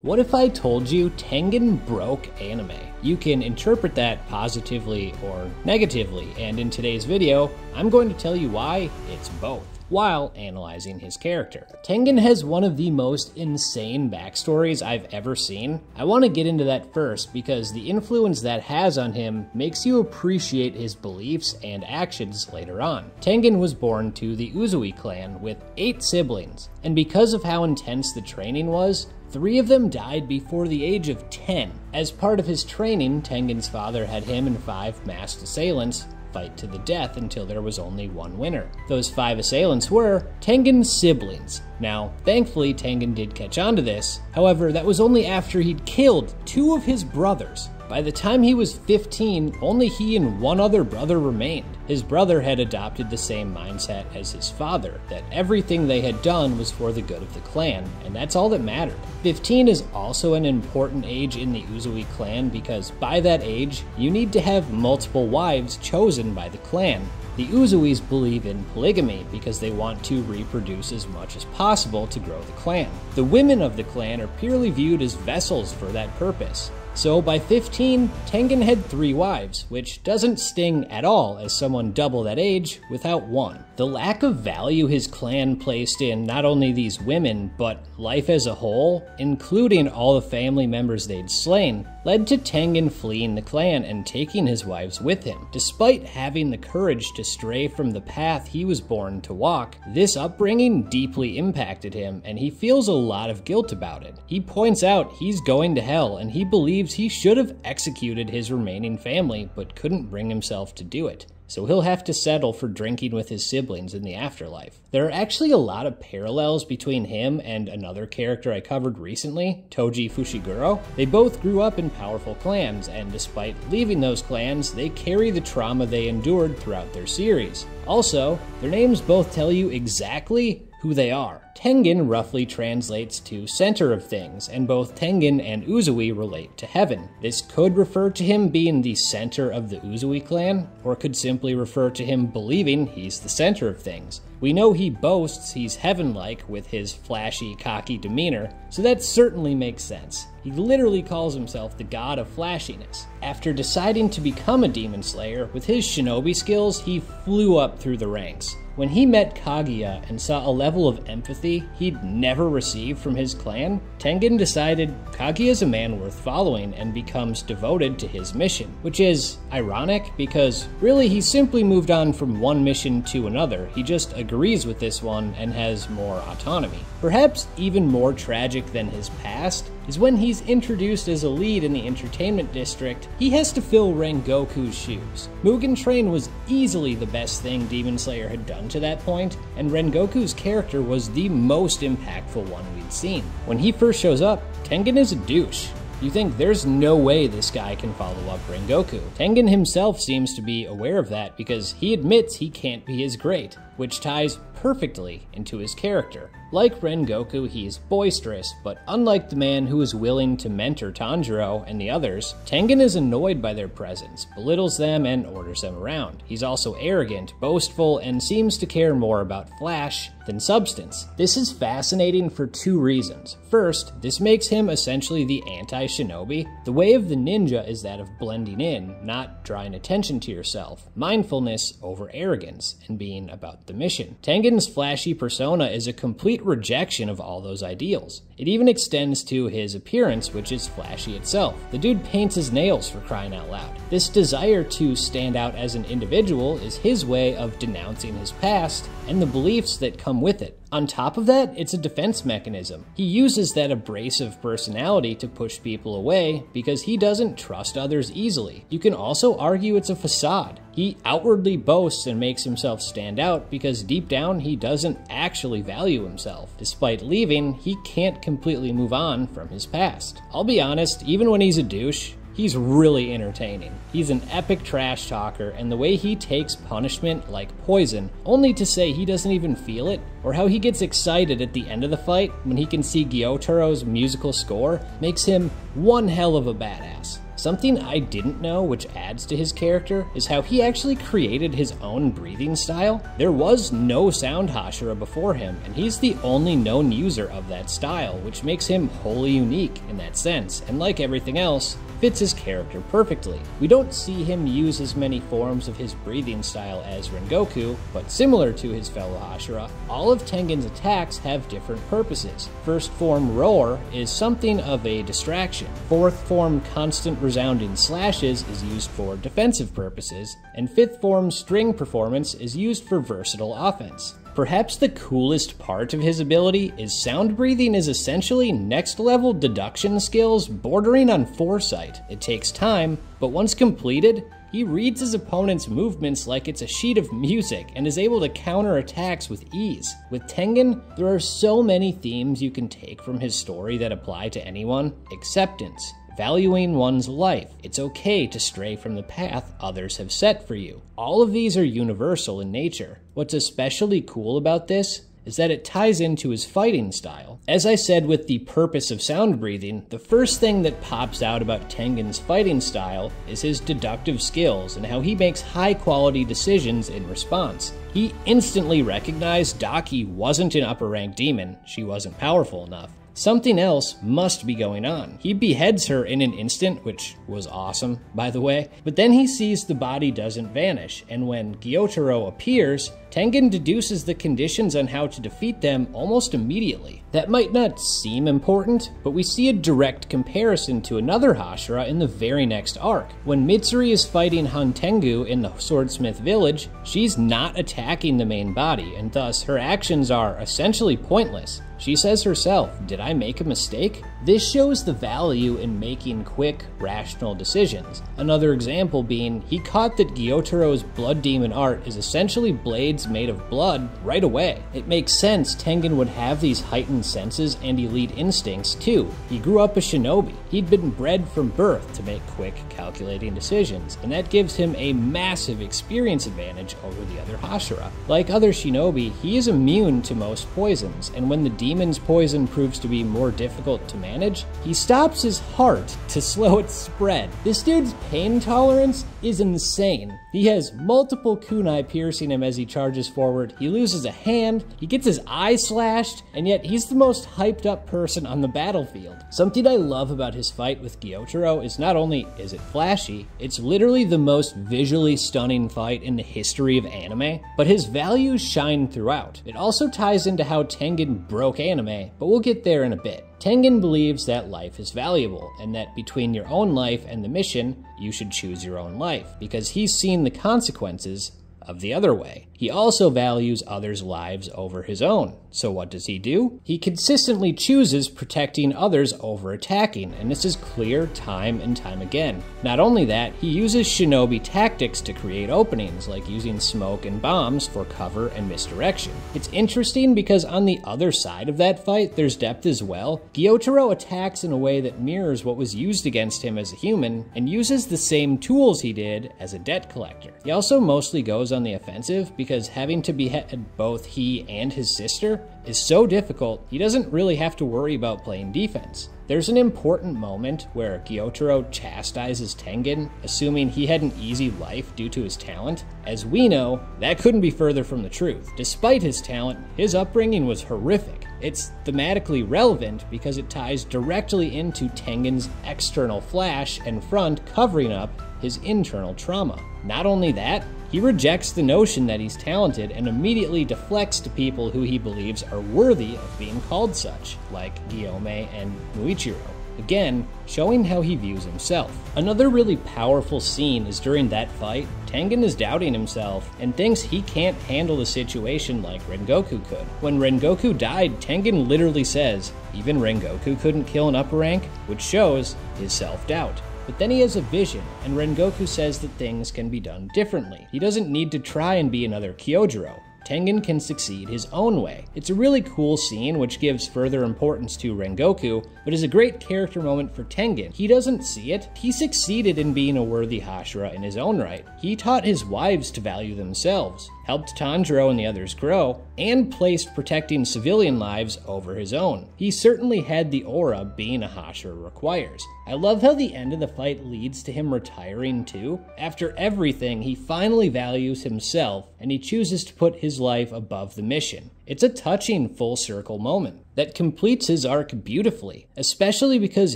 What if I told you Tengen broke anime? You can interpret that positively or negatively, and in today's video, I'm going to tell you why it's both, while analyzing his character. Tengen has one of the most insane backstories I've ever seen. I want to get into that first because the influence that has on him makes you appreciate his beliefs and actions later on. Tengen was born to the Uzui clan with 8 siblings, and because of how intense the training was, 3 of them died before the age of 10. As part of his training, Tengen's father had him and 5 masked assailants fight to the death until there was only one winner. Those 5 assailants were Tengen's siblings. Now, thankfully, Tengen did catch on to this. However, that was only after he'd killed 2 of his brothers. By the time he was 15, only he and 1 other brother remained. His brother had adopted the same mindset as his father, that everything they had done was for the good of the clan, and that's all that mattered. 15 is also an important age in the Uzui clan because by that age, you need to have multiple wives chosen by the clan. The Uzuis believe in polygamy because they want to reproduce as much as possible to grow the clan. The women of the clan are purely viewed as vessels for that purpose. So by 15, Tengen had 3 wives, which doesn't sting at all as someone double that age without 1. The lack of value his clan placed in not only these women, but life as a whole, including all the family members they'd slain, led to Tengen fleeing the clan and taking his wives with him. Despite having the courage to stray from the path he was born to walk, this upbringing deeply impacted him, and he feels a lot of guilt about it. He points out he's going to hell, and he believes he should have executed his remaining family, but couldn't bring himself to do it. So he'll have to settle for drinking with his siblings in the afterlife. There are actually a lot of parallels between him and another character I covered recently, Toji Fushiguro. They both grew up in powerful clans, and despite leaving those clans, they carry the trauma they endured throughout their series. Also, their names both tell you exactly who they are. Tengen roughly translates to center of things, and both Tengen and Uzui relate to heaven. This could refer to him being the center of the Uzui clan, or could simply refer to him believing he's the center of things. We know he boasts he's heaven-like with his flashy, cocky demeanor, so that certainly makes sense. He literally calls himself the god of flashiness. After deciding to become a demon slayer, with his shinobi skills, he flew up through the ranks. When he met Kaguya and saw a level of empathy he'd never received from his clan, Tengen decided Kaguya's a man worth following and becomes devoted to his mission, which is ironic because really he simply moved on from one mission to another. He just agrees with this one and has more autonomy. Perhaps even more tragic than his past is when he's introduced as a lead in the entertainment district, he has to fill Rengoku's shoes. Mugen Train was easily the best thing Demon Slayer had done to that point, and Rengoku's character was the most impactful one we'd seen. When he first shows up, Tengen is a douche. You think there's no way this guy can follow up Rengoku. Tengen himself seems to be aware of that because he admits he can't be as great, which ties perfectly into his character. Like Rengoku, he's boisterous, but unlike the man who is willing to mentor Tanjiro and the others, Tengen is annoyed by their presence, belittles them, and orders them around. He's also arrogant, boastful, and seems to care more about flash than substance. This is fascinating for 2 reasons. First, this makes him essentially the anti-shinobi. The way of the ninja is that of blending in, not drawing attention to yourself, mindfulness over arrogance, and being about the mission. Tengen's flashy persona is a complete rejection of all those ideals. It even extends to his appearance, which is flashy itself. The dude paints his nails, for crying out loud. This desire to stand out as an individual is his way of denouncing his past and the beliefs that come with it. On top of that, it's a defense mechanism. He uses that abrasive personality to push people away because he doesn't trust others easily. You can also argue it's a facade. He outwardly boasts and makes himself stand out because deep down he doesn't actually value himself. Despite leaving, he can't completely move on from his past. I'll be honest, even when he's a douche, he's really entertaining. He's an epic trash talker, and the way he takes punishment like poison, only to say he doesn't even feel it, or how he gets excited at the end of the fight when he can see Gyotaro's musical score, makes him one hell of a badass. Something I didn't know, which adds to his character, is how he actually created his own breathing style. There was no sound Hashira before him, and he's the only known user of that style, which makes him wholly unique in that sense, and like everything else, fits his character perfectly. We don't see him use as many forms of his breathing style as Rengoku, but similar to his fellow Hashira, all of Tengen's attacks have different purposes. First form Roar is something of a distraction. Fourth form Constant Resounding Slashes is used for defensive purposes, and fifth form String Performance is used for versatile offense. Perhaps the coolest part of his ability is sound breathing is essentially next level deduction skills bordering on foresight. It takes time, but once completed, he reads his opponent's movements like it's a sheet of music and is able to counter attacks with ease. With Tengen, there are so many themes you can take from his story that apply to anyone. Acceptance. Valuing one's life. It's okay to stray from the path others have set for you. All of these are universal in nature. What's especially cool about this is that it ties into his fighting style. As I said with the purpose of sound breathing, the first thing that pops out about Tengen's fighting style is his deductive skills and how he makes high-quality decisions in response. He instantly recognized Daki wasn't an upper-rank demon, she wasn't powerful enough. Something else must be going on. He beheads her in an instant, which was awesome, by the way, but then he sees the body doesn't vanish, and when Gyotaro appears, Tengen deduces the conditions on how to defeat them almost immediately. That might not seem important, but we see a direct comparison to another Hashira in the very next arc. When Mitsuri is fighting Hantengu in the Swordsmith village, she's not attacking the main body, and thus her actions are essentially pointless. She says herself, "Did I make a mistake?" This shows the value in making quick, rational decisions. Another example being, he caught that Gyotaro's blood demon art is essentially blades made of blood right away. It makes sense Tengen would have these heightened senses and elite instincts too. He grew up a shinobi. He'd been bred from birth to make quick, calculating decisions, and that gives him a massive experience advantage over the other Hashira. Like other shinobi, he is immune to most poisons, and when the demon's poison proves to be more difficult to manage, he stops his heart to slow its spread. This dude's pain tolerance is insane. He has multiple kunai piercing him as he charges forward, he loses a hand, he gets his eye slashed, and yet he's the most hyped up person on the battlefield. Something I love about his fight with Gyotaro is not only is it flashy, it's literally the most visually stunning fight in the history of anime, but his values shine throughout. It also ties into how Tengen broke anime, but we'll get there in a bit. Tengen believes that life is valuable, and that between your own life and the mission, you should choose your own life, because he's seen the consequences of the other way. He also values others' lives over his own. So what does he do? He consistently chooses protecting others over attacking, and this is clear time and time again. Not only that, he uses shinobi tactics to create openings, like using smoke and bombs for cover and misdirection. It's interesting because on the other side of that fight, there's depth as well. Gyotaro attacks in a way that mirrors what was used against him as a human, and uses the same tools he did as a debt collector. He also mostly goes on the offensive because having to behead both he and his sister is so difficult, he doesn't really have to worry about playing defense. There's an important moment where Gyotaro chastises Tengen, assuming he had an easy life due to his talent. As we know, that couldn't be further from the truth. Despite his talent, his upbringing was horrific. It's thematically relevant because it ties directly into Tengen's external flash and front covering up his internal trauma. Not only that, he rejects the notion that he's talented and immediately deflects to people who he believes are worthy of being called such, like Gyome and Muichiro. Again, showing how he views himself. Another really powerful scene is during that fight, Tengen is doubting himself and thinks he can't handle the situation like Rengoku could. When Rengoku died, Tengen literally says, even Rengoku couldn't kill an upper rank, which shows his self-doubt. But then he has a vision, and Rengoku says that things can be done differently. He doesn't need to try and be another Kyojiro. Tengen can succeed his own way. It's a really cool scene which gives further importance to Rengoku, but is a great character moment for Tengen. He doesn't see it. He succeeded in being a worthy Hashira in his own right. He taught his wives to value themselves. helped Tanjiro and the others grow, and placed protecting civilian lives over his own. He certainly had the aura being a Hashira requires. I love how the end of the fight leads to him retiring too. After everything, he finally values himself, and he chooses to put his life above the mission. It's a touching full circle moment that completes his arc beautifully, especially because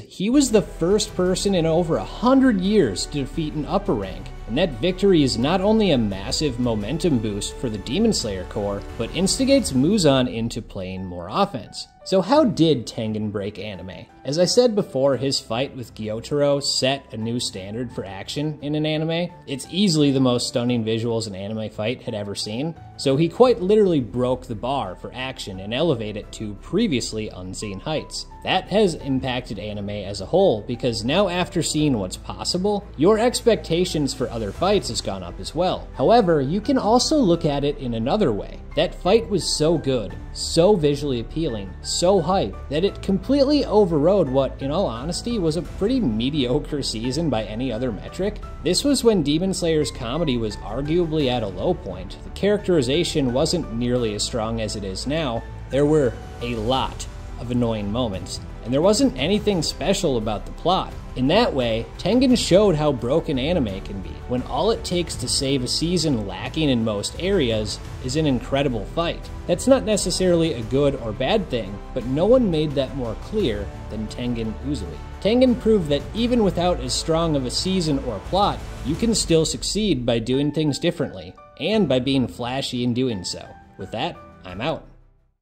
he was the first person in over 100 years to defeat an upper rank, and that victory is not only a massive momentum boost for the Demon Slayer Corps, but instigates Muzan into playing more offense. So how did Tengen break anime? As I said before, his fight with Gyotaro set a new standard for action in an anime. It's easily the most stunning visuals an anime fight had ever seen, so he quite literally broke the bar for action and elevated it to previously unseen heights. That has impacted anime as a whole, because now after seeing what's possible, your expectations for other fights has gone up as well. However, you can also look at it in another way. That fight was so good, so visually appealing, so hype, that it completely overrode what, in all honesty, was a pretty mediocre season by any other metric. This was when Demon Slayer's comedy was arguably at a low point. The characterization wasn't nearly as strong as it is now. There were a lot of annoying moments, and there wasn't anything special about the plot. In that way, Tengen showed how broken anime can be, when all it takes to save a season lacking in most areas is an incredible fight. That's not necessarily a good or bad thing, but no one made that more clear than Tengen Uzui. Tengen proved that even without as strong of a season or plot, you can still succeed by doing things differently, and by being flashy in doing so. With that, I'm out.